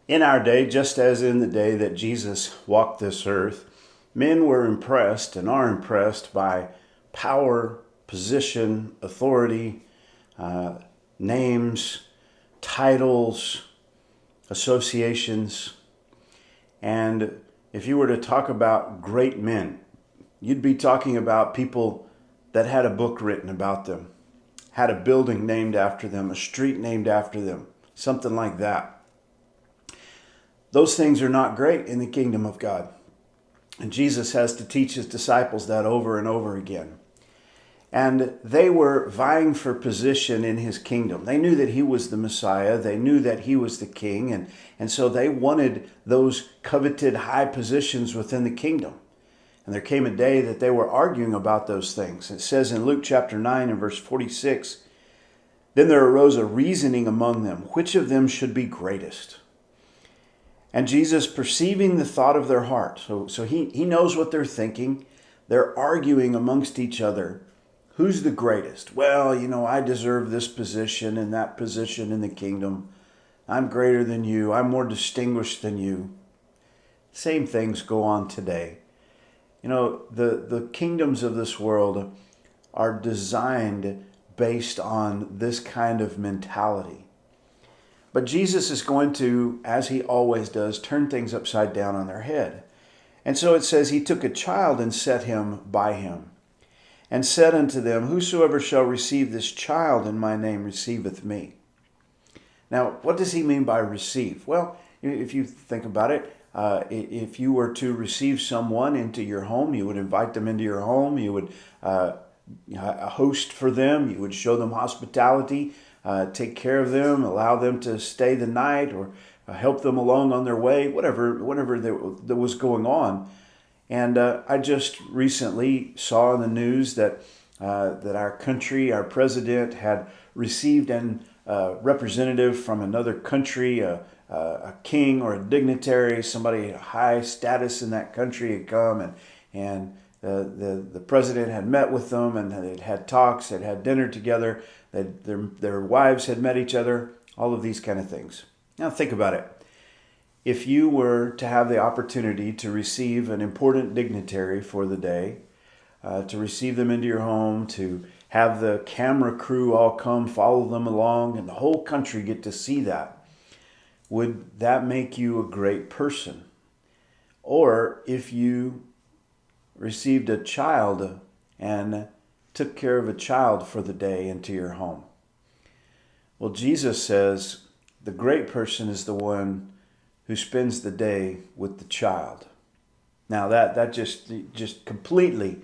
In our day, just as in the day that Jesus walked this earth, men were impressed and are impressed by power, position, authority, names, titles, associations. And if you were to talk about great men, you'd be talking about people that had a book written about them, had a building named after them, a street named after them, something like that. Those things are not great in the kingdom of God. And Jesus has to teach his disciples that over and over again. And they were vying for position in his kingdom. They knew that he was the Messiah. They knew that he was the king. And so they wanted those coveted high positions within the kingdom. And there came a day that they were arguing about those things. It says in Luke chapter 9 and verse 46, "Then there arose a reasoning among them, which of them should be greatest? And Jesus, perceiving the thought of their heart," so he knows what they're thinking. They're arguing amongst each other. Who's the greatest? Well, I deserve this position and that position in the kingdom. I'm greater than you. I'm more distinguished than you. Same things go on today. The kingdoms of this world are designed based on this kind of mentality. But Jesus is going to, as he always does, turn things upside down on their head. And so it says, "He took a child and set him by him, and said unto them, Whosoever shall receive this child in my name receiveth me." Now, what does he mean by receive? Well, if you think about it, if you were to receive someone into your home, you would invite them into your home, you would host for them, you would show them hospitality, take care of them, allow them to stay the night, or help them along on their way, whatever that was going on. And I just recently saw in the news that our country, our president, had received a representative from another country, a king or a dignitary, somebody of high status in that country had come, and the president had met with them, and they'd had talks, they'd had dinner together, their wives had met each other, all of these kind of things. Now think about it. If you were to have the opportunity to receive an important dignitary for the day, to receive them into your home, to have the camera crew all come follow them along, and the whole country get to see that, would that make you a great person? Or if you received a child and took care of a child for the day into your home? Well, Jesus says the great person is the one who spends the day with the child. Now that just completely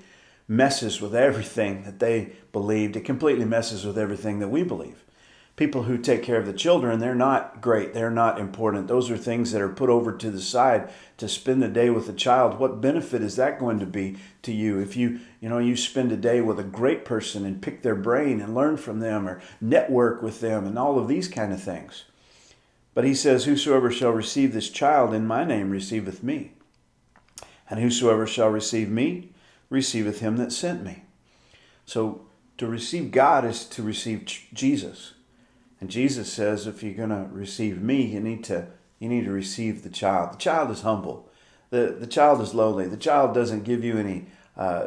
messes with everything that they believed. It completely messes with everything that we believe. People who take care of the children, they're not great. They're not important. Those are things that are put over to the side to spend the day with a child. What benefit is that going to be to you if you spend a day with a great person and pick their brain and learn from them or network with them and all of these kind of things? But he says, "Whosoever shall receive this child in my name receiveth me. And whosoever shall receive me receiveth him that sent me." So to receive God is to receive Jesus. And Jesus says, if you're going to receive me, you need to receive the child. The child is humble. The child is lowly. The child doesn't give you any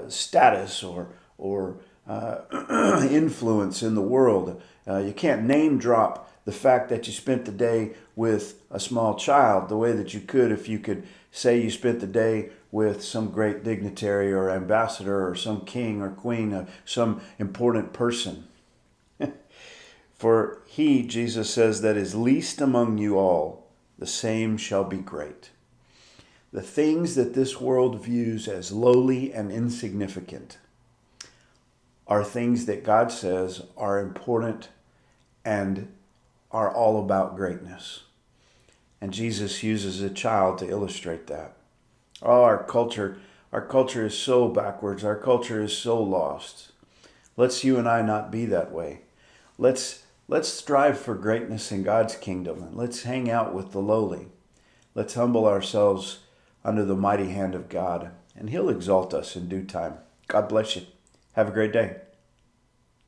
status or influence in the world. You can't name drop the fact that you spent the day with a small child the way that you could if you could say you spent the day with some great dignitary or ambassador or some king or queen or some important person. "For he," Jesus says, "that is least among you all, the same shall be great." The things that this world views as lowly and insignificant are things that God says are important and are all about greatness. And Jesus uses a child to illustrate that. Oh, our culture is so backwards. Our culture is so lost. Let's you and I not be that way. Let's strive for greatness in God's kingdom, and let's hang out with the lowly. Let's humble ourselves under the mighty hand of God, and he'll exalt us in due time. God bless you. Have a great day.